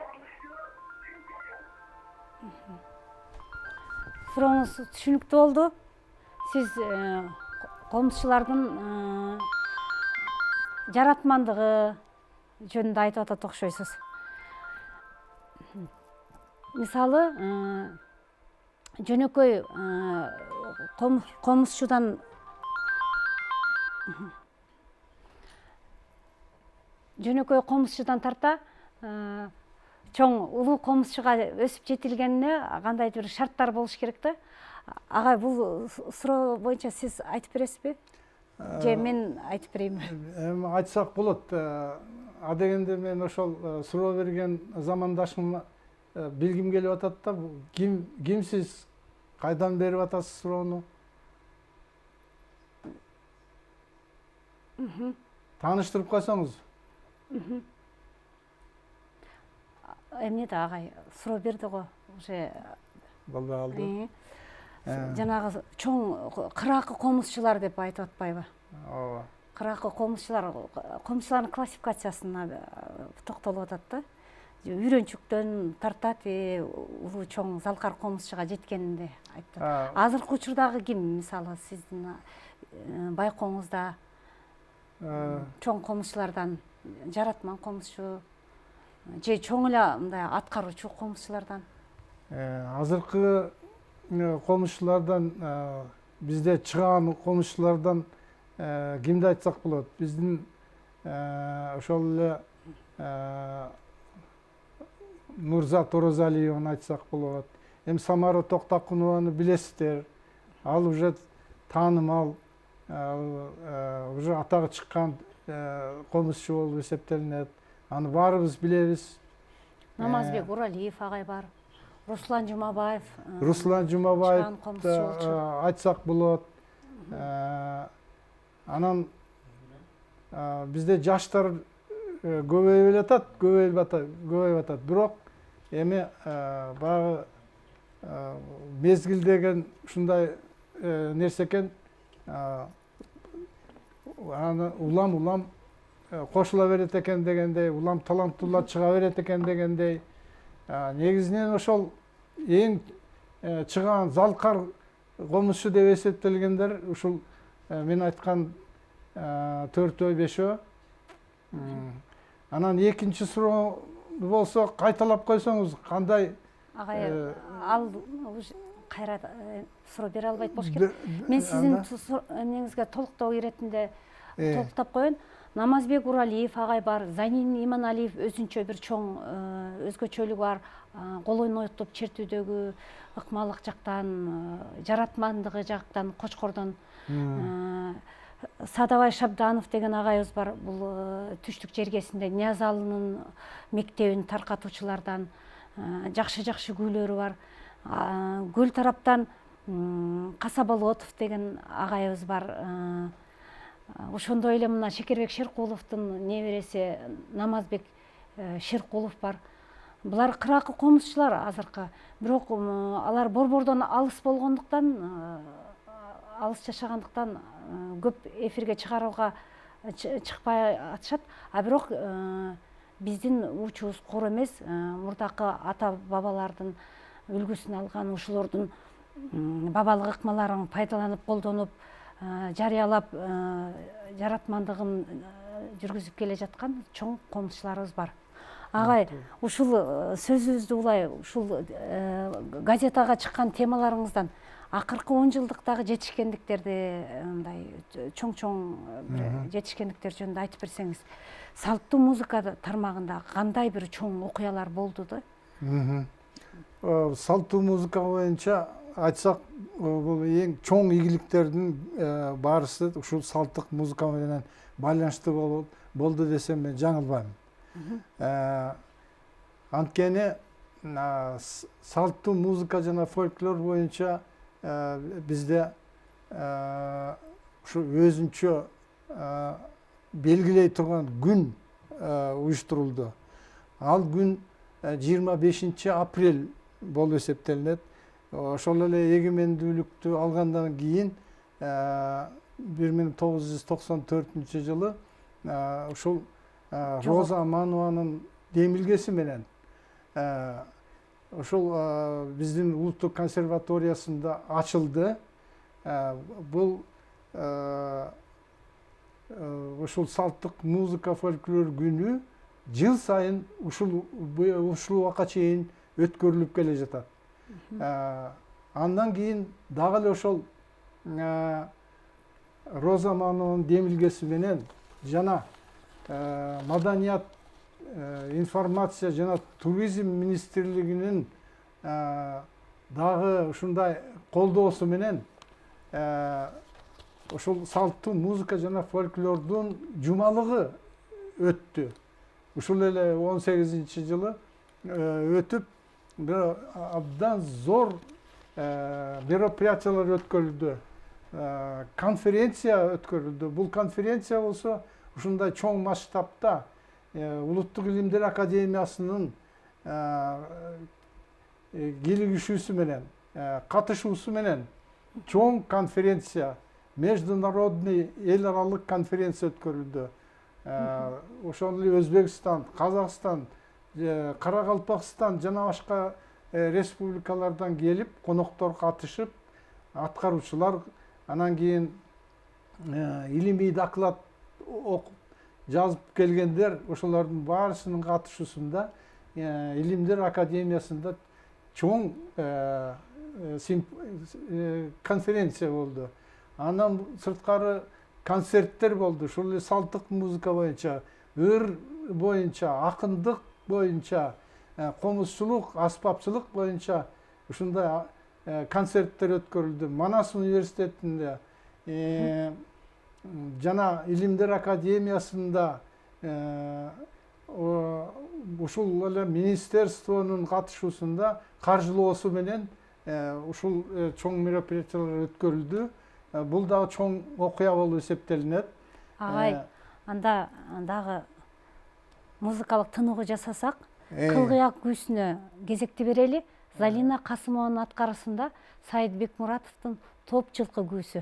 Сурооңуз түшүнүктүү болду. Сиз комузчулардын жаратмандыгы жөнүндө айтып атат окшойсуз. Мисалы, жөнөкөй комузчудан тарта чоң улуу комузчуга өсүп жетилгенине кандайдыр бир шарттар болуш керек да. Агай, бул суроо боюнча сиз айтып бересизби? Же мен айтып берейинби? Эми айтсак болот. А дегенде мен ошол суроо берген замандашымды билгим келип атат да. Ким сиз? Кайдан берип атасыз суроону? Тааныштырып койсоңуз. Эмне да агай суроо берди го. Уже Болбой калды. жанагы чоң кыракы комузчулар деп айтып атпайбы? Ооба. Кыракы комузчулардын классификациясына токтолуп атат да. Үйрөнчүктөн тартат улуу чоң залкар комузчуга жеткенинде айтты. Азыркы учурдагы ким, мисалы сиздин байкооңузда чоң комузчулардан, жаратман комузчу же чоң эле мындай аткаруучу комузчулардан? Азыркы комузчулардан, бизде чыган комузчулардан кимди айтсак болот? Биздин ошол эле Нурзат Оразалиеваны айтсак болот. Эми Самара Токтакунованы билесиздер. Ал уже таанымал, уже атагы чыккан комузчу болуп эсептелинет. Аны баарыбыз билебиз. Намазбек Уралиев агай бар. Руслан Жумабаев. Руслан Жумабаев айтсак болот. Анан бизде жаштар көбөйүп атат. Бирок эми баягы мезгил деген ушундай нерсе экен. Аны улам кошула берет экен дегендей, улам таланттуулар чыга берет экен дегендей. Негизинен ошол эң чыган залкар комузчу деп эсептелгендер ушул мен айткан 4-5. Анан экинчи суроо болсо кайталап койсоңуз кандай? Агай, ал кайра суроо бере албайт болуш керек. Мен сиздин эмнеңизге толуктоо иретинде толуктап коеюн. Намазбек Уралиев агай бар, Занин Иманалиев өзүнчө бир чоң өзгөчөлүгү бар, кол ойнотуп чертүүдөгү ыкмалык жактан, жаратмандыгы жактан, Кочкордон. Садабай Шабданов деген агайыбыз бар, бул Түштүк жергесинде Ниязалынын мектебин таркатуучулардан. Жакшы күүлөрү бар. Көл тараптан Касаболотов деген агайыбыз бар. Ошондой эле мына Шекербек Шеркуловдун небереси Намазбек Шеркулов бар. Булар кыракы комузчулар азыркы. Бирок алар борбордон алыс болгондуктан, алыс жашагандыктан көп эфирге чыгарууга чыкпай атышат. А бирок биздин уучубуз кор эмес, мурдакы ата бабалардын үлгүсүн алган, ушулордун бабалык ыкмаларын пайдаланып, колдонуп, жарыялап, жаратмандыгын жүргүзүп келе жаткан чоң комузчуларыбыз бар. Агай, ушул сөзүбүздү улай, ушул газетага чыккан темаларыңыздан акыркы 10 жылдыктагы жетишкендиктерди, мындай чоң жетишкендиктер жөнүндө айтып берсеңиз. Салттуу музыка тармагында кандай бир чоң окуялар болду да? Салттуу музыка боюнча айтсак, бул эң чоң ийгиликтердин баарысы ушул салттык музыка менен байланыштуу болду десем мен жаңылбайм. Анткени салттуу музыка жана фольклор боюнча бизде ушу өзүнчө белгилей турган күн уюштурулду. Ал күн 25 апрель болуп эсептелинет. Ошол эле эгемендүүлүктү алгандан кийин 1994 жылы ушул Роза Аманованын демилгеси менен ушул биздин улуттук консерваториясында ачылды. Бул ушул салттык музыка фольклор күнү жыл сайын ушул убакка чейин өткөрүлүп келе жатат. Андан кийин дагы эле ошол Роза Аманованын демилгеси менен жана Маданият, информация жана туризм министрлигинин дагы ушундай колдоосу менен ошол салттуу музыка жана фольклордун жумалыгы өттү. Ушул эле 18 жылы өтүп, бир абдан зор мероприятиялар өткөрүлдү. конференция өткөрүлдү. Бул конференция болсо ушундай чоң масштабта Улуттук Илимдер Академиясынын кийлигишүүсү менен, катышуусу менен чоң конференция, международный эл аралык конференция өткөрүлдү. Ошол эле Өзбекстан, Казакстан, Каракалпакстан жана башка республикалардан келип, коноктор катышып, аткаруучулар анан кийин илимий доклад окуп жазып келгендер, ошолордун баарысынын катышуусунда Илимдер Академиясында чоң конференция болду. Анан сырткары концерттер болду. Ушул эле салттык музыка боюнча, ыр боюнча, акындык боюнча, комузчулук, аспапчылык боюнча ушундай концерттер өткөрүлдү. Манас университетинде жана Илимдер Академиясында ушул эле министерствонун катышуусунда каржылоосу менен ушул чоң мероприятиялар өткөрүлдү. Бул дагы чоң окуя болуп эсептелинет. Агай, анда дагы музыкалык тыныгуу жасасак, Кылгыяк күүсүнө кезекти берели. Залина Касымованын аткарышында Саид Бекмуратовдун Топ жылкы күүсү.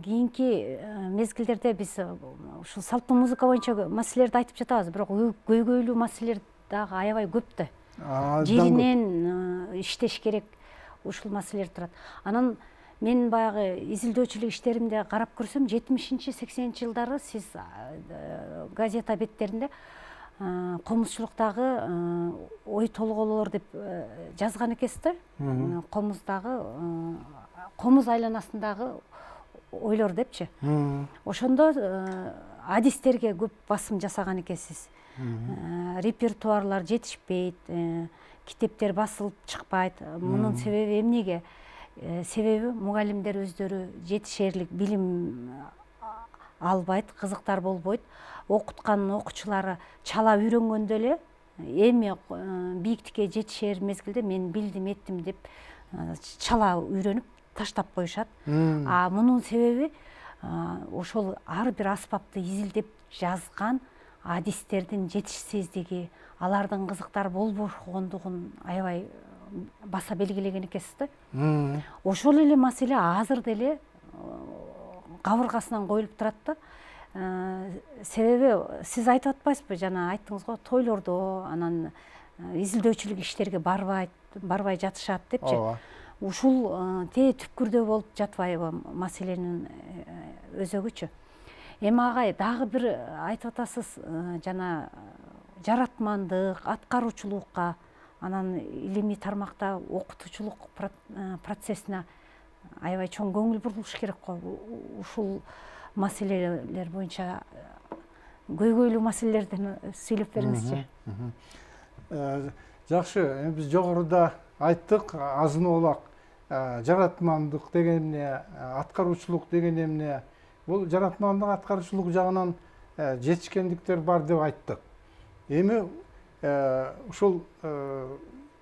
Кийинки мезгилдерде биз ушул салттуу музыка боюнча маселелерди айтып жатабыз, бирок көйгөйлүү маселелер дагы аябай көп да. жеринен иштеш керек, ушул маселелер турат. Анан мен баягы изилдөөчүлүк иштеримде карап көрсөм, 70-80 жылдары сиз газета беттеринде комузчулуктагы ой толгоолор деп жазган экенсиз да. Комуз айланасындагы ойлор депчи. Ошондо адистерге көп басым жасаган экенсиз. Репертуарлар жетишпейт, китептер басылып чыкпайт. Мунун себеби эмнеге? Себеби мугалимдер өздөрү жетишерлик билим албайт, кызыктар болбойт. Окуткан окуучулары чала үйрөнгөндө эле эми бийиктикке жетишер мезгилде мен билдим, эттим деп чала үйрөнүп таштап коюшат. Мунун себеби ошол ар бир аспапты изилдеп жазган адистердин жетишсиздиги, алардын кызыктар болбогондугун аябай баса белгилеген экенсиз да. Ошол эле маселе азыр деле кабыргасынан коюлуп турат да. Себеби сиз айтып атпайсызбы, жана айттыңыз го, тойлордо анан изилдөөчүлүк иштерге барбай жатышат депчи. Ушул түпкүрдө болуп жатпайбы маселенин өзөгүчү? Эми агай, дагы бир айтып атасыз, жана жаратмандык, аткаруучулукка, анан илимий тармакта окутуучулук процессине аябай чоң көңүл бурулуш керек го. Ушул маселелер боюнча көйгөйлүү маселелерден сүйлөп бериңизчи. Жакшы, биз жогоруда айттык, азын оолак жаратмандык деген эмне, аткаруучулук деген эмне. Бул жаратмандык, аткаруучулук жагынан жетишкендиктер бар деп айттык. Эми ушул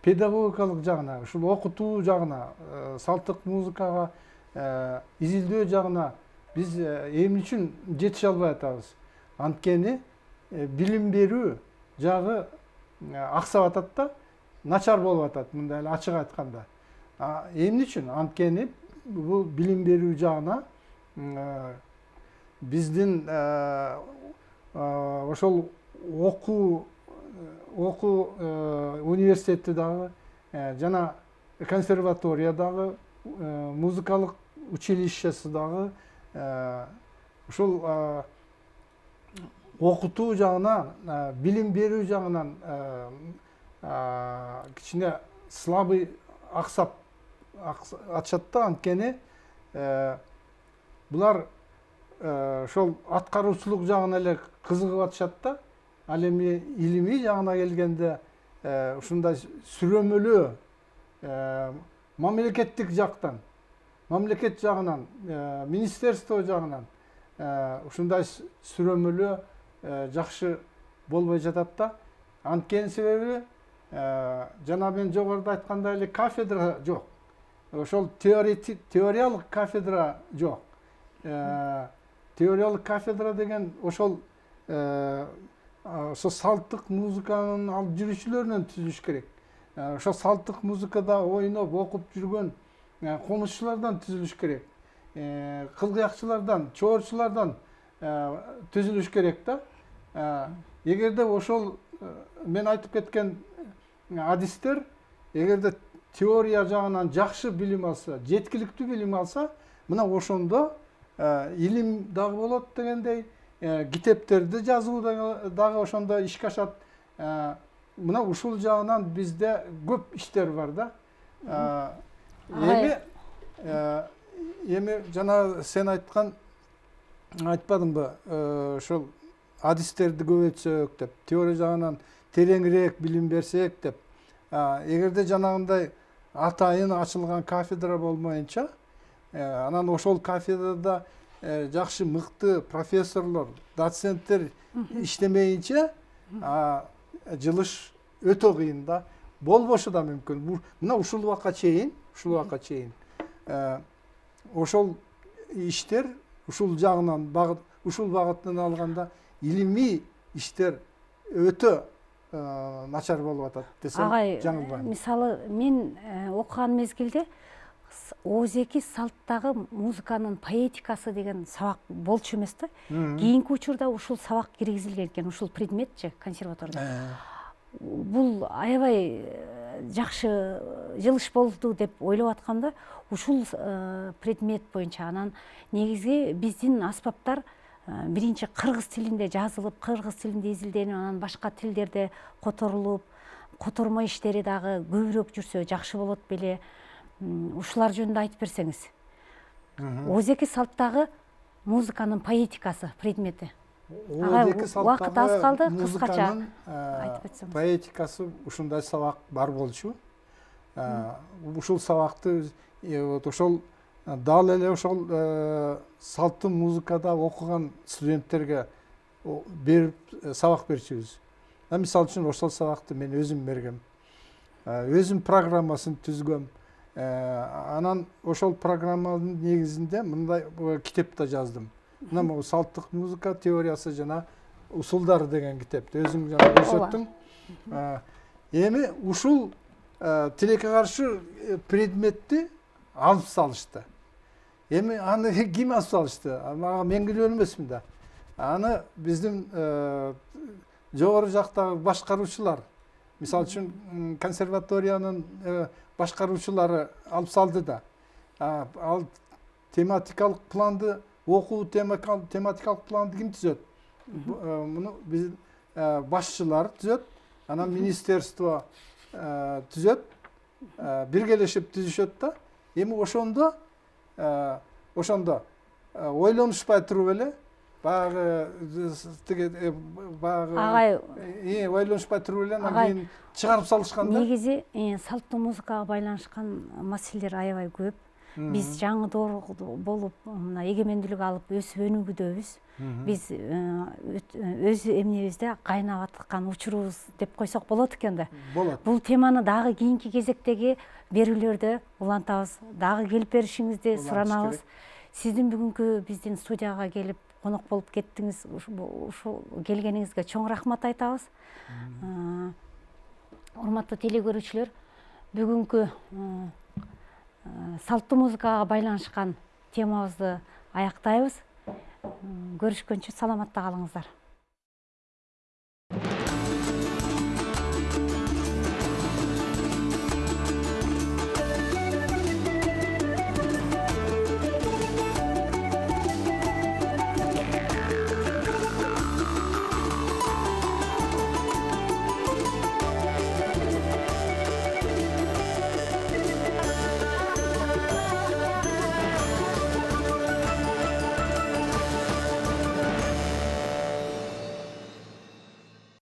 педагогикалык жагына, ушул окутуу жагына, салттык музыкага изилдөө жагына биз эмне үчүн жетише албай атабыз? Анткени билим берүү жагы аксап атат да, начар болуп атат, мындай эле ачык айтканда. Эмне үчүн? Анткени бул билим берүү жагына биздин ошол окуу университетти дагы, жана консерватория дагы, музыкалык училищеси дагы ушул окутуу жагынан, билим берүү жагынан кичине слабый аксап атышат да. Анткени булар ошол аткаруучулук жагына эле кызыгып атышат да. Ал эми илимий жагына келгенде ушундай сүрөмөлөө мамлекеттик жактан, мамлекет жагынан, министерство жагынан ушундай сүрөмөлөө жакшы болбой жатат да. Анткени себеби жана мен жогоруда айткандай эле кафедра жок. Ошол теориялык кафедра жок. Теориялык кафедра деген ошол салттык музыканын алып жүрүүчүлөрүнөн түзүлүш керек. Ошол салттык музыкада ойноп окуп жүргөн комузчулардан түзүлүш керек. Кылгыякчылардан, чоорчулардан түзүлүш керек да. Эгерде ошол мен айтып кеткен адистер эгерде теория жагынан жакшы билим алса, жеткиликтүү билим алса, мына ошондо илим дагы болот дегендей, китептерди жазуу дагы ошондо ишке ашат. Мына ушул жагынан бизде көп иштер бар да. Эми жана сен айтпадыңбы, ошол адистерди көбөйтсөк деп, теория жагынан тереңирээк билим берсек деп. Эгерде жанагындай атайын ачылган кафедра болмоюнча, анан ошол кафедрада жакшы мыкты профессорлор, доценттер иштемейинче жылыш өтө кыйын да. Болбошу да мүмкүн. Мына ушул убакка чейин ошол иштер ушул жагынан ушул багыттан алганда илимий иштер өтө начар болуп атат десем жаңылбайм. Мисалы мен окуган мезгилде ооз-2 салттагы музыканын поэтикасы деген сабак болчу эмес да. Кийинки учурда ушул сабак киргизилген экен, ушул предметчи консерваторияда. бул аябай жакшы жылыш болду деп ойлоп атканда ушул предмет боюнча анан негизи биздин аспаптар биринчи кыргыз тилинде жазылып, кыргыз тилинде изилденип, анан башка тилдерде которулуп, котормо иштери дагы көбүрөөк жүрсө жакшы болот беле. Ушулар жөнүндө айтып берсеңиз. Озеки салттагы музыканын поэтикасы предмети. Убакыт аз калды, кыскача айтып кетсеңиз. Поэтикасы ушундай сабак бар болчу. Ушул сабакты ошол дал эле ошол салттуу музыкада окуган студенттерге берип сабак берчүбүз. Мисалы үчүн ошол сабакты мен өзүм бергем. Өзүм программасын түзгөм. Анан ошол программанын негизинде мындай китеп да жаздым. Мына салттык музыка теориясы жана усулдары деген китепти өзүң жана көрсөттүң. Эми ушул тилекке каршы предметти алып салышты. Эми аны ким алып салышты? Мага мен билбей эмесмин да. Аны биздин жогору жактагы башкаруучулар, мисалы үчүн консерваториянын башкаруучулары алып салды да. Ал тематикалык планды, окуу тематикалык планды ким түзөт? Муну биз башчылар түзөт, анан министерство түзөт, биргелешип түзүшөт да. Эми ошондо ойлонушпай туруп эле баягы ойлонушпай туруп эле анан кийин чыгарып салышкан да. Негизи салттуу музыкага байланышкан маселелер аябай көп. Биз жаңы доор болуп, мына эгемендүүлүк алып өсүп өнүгүүдөбүз. Биз өз эмнебизде кайнап аткан учурубуз деп койсок болот экен да. Болот. Бул теманы дагы кийинки кезектеги берүүлөрдө улантабыз. Дагы келип беришиңизди суранабыз. Сиздин бүгүнкү биздин студияга келип конок болуп кеттиңиз. Ушул келгениңизге чоң рахмат айтабыз. Урматтуу телекөрүүчүлөр, бүгүнкү салттуу музыкага байланышкан темабызды аяктайбыз. Көрүшкөнчө саламатта калыңыздар.